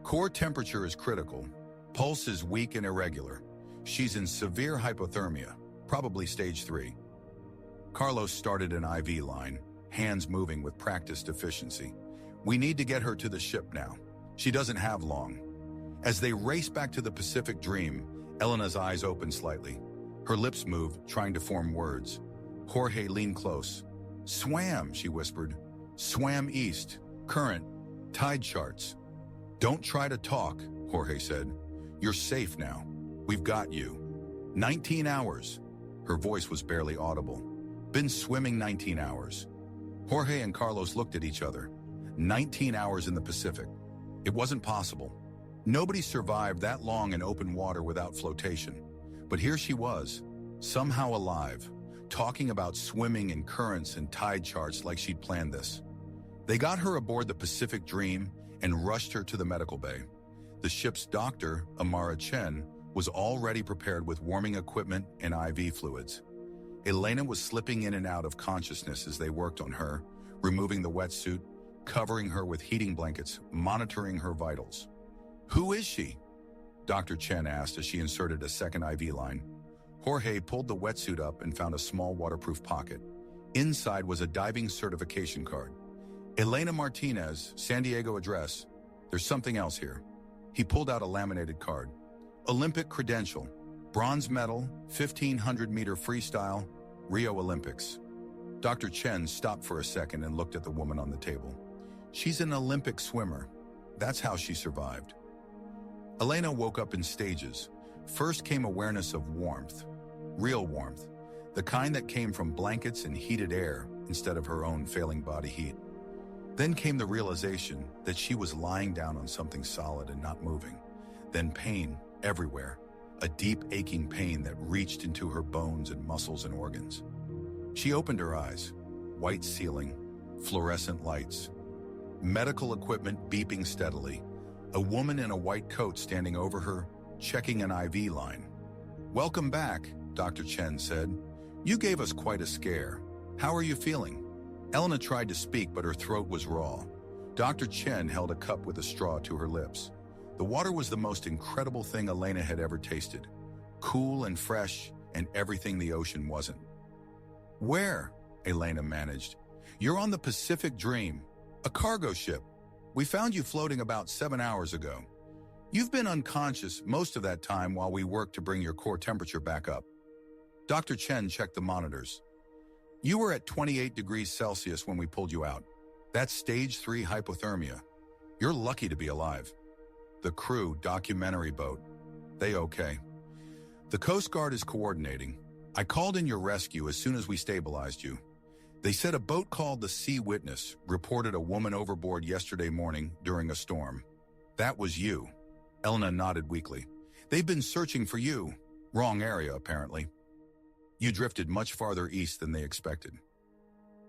Core temperature is critical. Pulse is weak and irregular. She's in severe hypothermia, probably stage 3. Carlos started an IV line, hands moving with practiced efficiency. We need to get her to the ship now. She doesn't have long. As they raced back to the Pacific Dream, Elena's eyes opened slightly. Her lips moved, trying to form words. Jorge leaned close. "Swam," she whispered. "Swam east. Current. Tide charts." "Don't try to talk," Jorge said. "You're safe now. We've got you." 19 hours. Her voice was barely audible. Been swimming 19 hours. Jorge and Carlos looked at each other. 19 hours in the Pacific. It wasn't possible. Nobody survived that long in open water without flotation. But here she was, somehow alive, talking about swimming in currents and tide charts like she'd planned this. They got her aboard the Pacific Dream and rushed her to the medical bay. The ship's doctor, Amara Chen, was already prepared with warming equipment and IV fluids. Elena was slipping in and out of consciousness as they worked on her, removing the wetsuit, covering her with heating blankets, monitoring her vitals. "Who is she?" Dr. Chen asked as she inserted a second IV line. Jorge pulled the wetsuit up and found a small waterproof pocket. Inside was a diving certification card. "Elena Martinez, San Diego address. There's something else here." He pulled out a laminated card. "Olympic credential. Bronze medal, 1,500-meter freestyle, Rio Olympics." Dr. Chen stopped for a second and looked at the woman on the table. "She's an Olympic swimmer. That's how she survived." Elena woke up in stages. First came awareness of warmth. Real warmth. The kind that came from blankets and heated air instead of her own failing body heat. Then came the realization that she was lying down on something solid and not moving. Then pain everywhere. A deep aching pain that reached into her bones and muscles and organs. She opened her eyes. White ceiling, fluorescent lights. Medical equipment beeping steadily. A woman in a white coat standing over her, checking an IV line. "Welcome back," Dr. Chen said. "You gave us quite a scare. How are you feeling?" Elena tried to speak, but her throat was raw. Dr. Chen held a cup with a straw to her lips. The water was the most incredible thing Elena had ever tasted. Cool and fresh, and everything the ocean wasn't. "Where?" Elena managed. "You're on the Pacific Dream, a cargo ship. We found you floating about 7 hours ago. You've been unconscious most of that time while we worked to bring your core temperature back up." Dr. Chen checked the monitors. "You were at 28 degrees Celsius when we pulled you out. That's stage 3 hypothermia. You're lucky to be alive." The crew, documentary boat. They okay. "The Coast Guard is coordinating. I called in your rescue as soon as we stabilized you. They said a boat called the Sea Witness reported a woman overboard yesterday morning during a storm. That was you." Elena nodded weakly. "They've been searching for you. Wrong area, apparently. You drifted much farther east than they expected."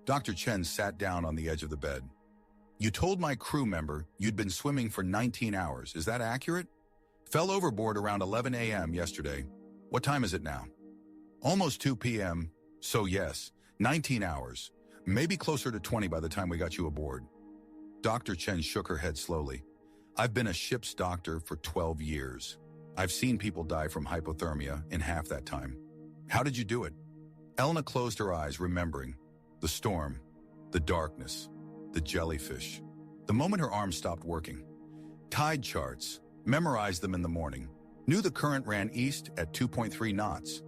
Dr. Chen sat down on the edge of the bed. "You told my crew member you'd been swimming for 19 hours. Is that accurate? Fell overboard around 11 a.m. yesterday. What time is it now?" "Almost 2 p.m. So yes, 19 hours. Maybe closer to 20 by the time we got you aboard." Dr. Chen shook her head slowly. "I've been a ship's doctor for 12 years. I've seen people die from hypothermia in half that time. How did you do it?" Elena closed her eyes, remembering. The storm, the darkness, the jellyfish. The moment her arm stopped working. Tide charts. Memorized them in the morning. Knew the current ran east at 2.3 knots.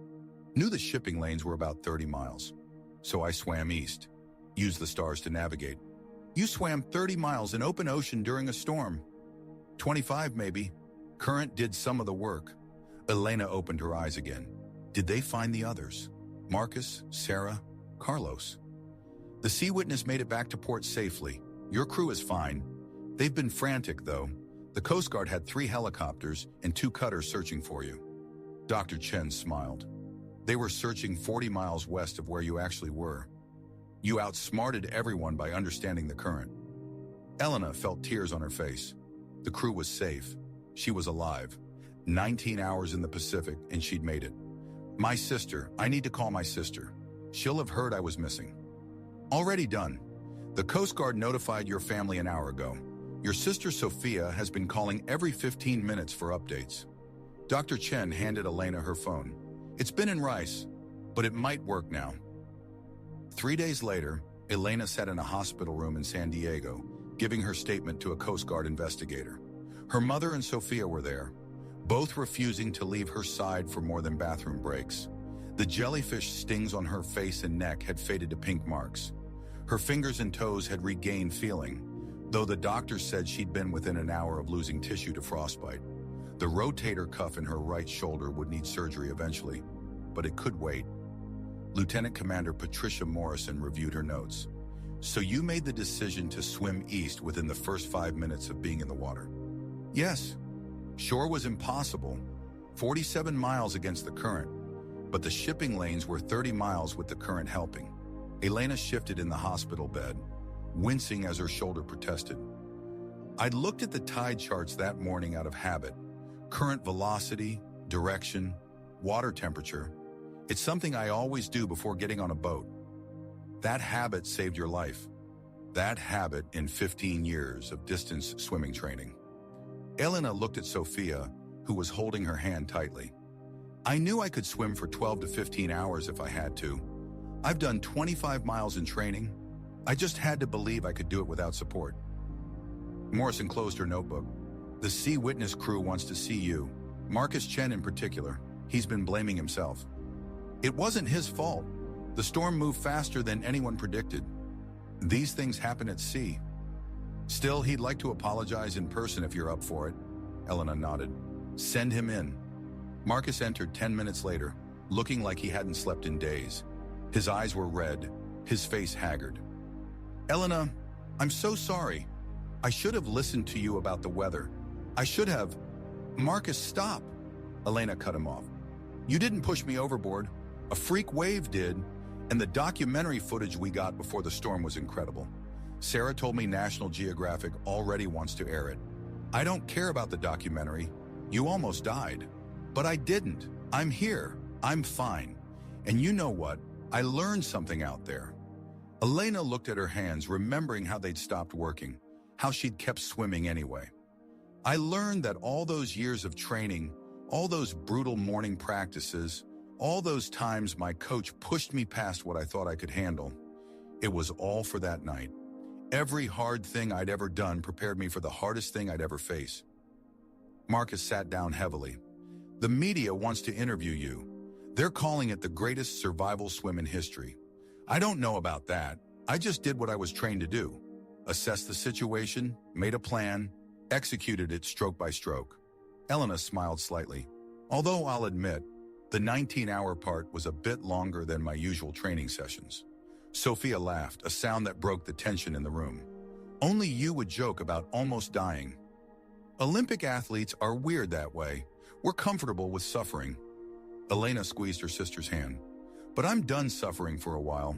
Knew the shipping lanes were about 30 miles. So I swam east. Used the stars to navigate. You swam 30 miles in open ocean during a storm. 25 maybe. Current did some of the work. Elena opened her eyes again. Did they find the others? Marcus, Sarah, Carlos. The Sea Witness made it back to port safely. Your crew is fine. They've been frantic, though. The Coast Guard had 3 helicopters and 2 cutters searching for you. Dr. Chen smiled. They were searching 40 miles west of where you actually were. You outsmarted everyone by understanding the current. Elena felt tears on her face. The crew was safe. She was alive. 19 hours in the Pacific, and she'd made it. My sister, I need to call my sister. She'll have heard I was missing. Already done. The Coast Guard notified your family an hour ago. Your sister Sophia has been calling every 15 minutes for updates. Dr. Chen handed Elena her phone. It's been in Rice, but it might work now. 3 days later, Elena sat in a hospital room in San Diego, giving her statement to a Coast Guard investigator. Her mother and Sophia were there, both refusing to leave her side for more than bathroom breaks. The jellyfish stings on her face and neck had faded to pink marks. Her fingers and toes had regained feeling, though the doctor said she'd been within an hour of losing tissue to frostbite. The rotator cuff in her right shoulder would need surgery eventually, but it could wait. Lieutenant Commander Patricia Morrison reviewed her notes. So you made the decision to swim east within the first 5 minutes of being in the water? Yes. Shore was impossible, 47 miles against the current, but the shipping lanes were 30 miles with the current helping. Elena shifted in the hospital bed, wincing as her shoulder protested. I'd looked at the tide charts that morning out of habit. Current velocity, direction, water temperature. It's something I always do before getting on a boat. That habit saved your life. That habit in 15 years of distance swimming training. Elena looked at Sophia, who was holding her hand tightly. I knew I could swim for 12 to 15 hours if I had to. I've done 25 miles in training. I just had to believe I could do it without support. Morrison closed her notebook. The Sea Witness crew wants to see you. Marcus Chen in particular. He's been blaming himself. It wasn't his fault. The storm moved faster than anyone predicted. These things happen at sea. Still, he'd like to apologize in person if you're up for it. Elena nodded. Send him in. Marcus entered 10 minutes later, looking like he hadn't slept in days. His eyes were red, his face haggard. Elena, I'm so sorry. I should have listened to you about the weather. I should have. Marcus, stop. Elena cut him off. You didn't push me overboard. A freak wave did, and the documentary footage we got before the storm was incredible. Sarah told me National Geographic already wants to air it. I don't care about the documentary. You almost died. But I didn't. I'm here. I'm fine. And you know what? I learned something out there. Elena looked at her hands, remembering how they'd stopped working, how she'd kept swimming anyway. I learned that all those years of training, all those brutal morning practices, all those times my coach pushed me past what I thought I could handle, it was all for that night. Every hard thing I'd ever done prepared me for the hardest thing I'd ever face. Marcus sat down heavily. The media wants to interview you. They're calling it the greatest survival swim in history. I don't know about that. I just did what I was trained to do. Assessed the situation, made a plan, executed it stroke by stroke. Elena smiled slightly. Although I'll admit, the 19-hour part was a bit longer than my usual training sessions. Sophia laughed, a sound that broke the tension in the room. Only you would joke about almost dying. Olympic athletes are weird that way. We're comfortable with suffering. Elena squeezed her sister's hand. But I'm done suffering for a while.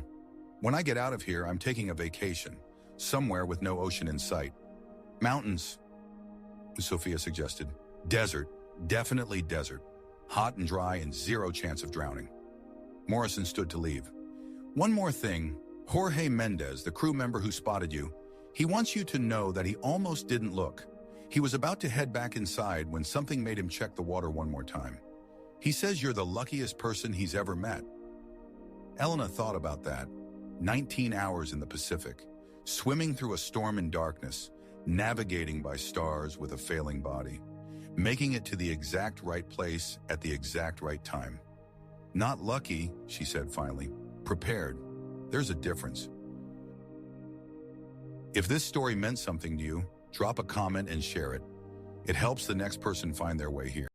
When I get out of here, I'm taking a vacation, somewhere with no ocean in sight. Mountains, Sophia suggested. Desert, definitely desert. Hot and dry and zero chance of drowning. Morrison stood to leave. One more thing, Jorge Mendez, the crew member who spotted you, he wants you to know that he almost didn't look. He was about to head back inside when something made him check the water one more time. He says you're the luckiest person he's ever met. Elena thought about that. 19 hours in the Pacific, swimming through a storm in darkness, navigating by stars with a failing body, making it to the exact right place at the exact right time. Not lucky, she said finally. Prepared. There's a difference. If this story meant something to you, drop a comment and share it. It helps the next person find their way here.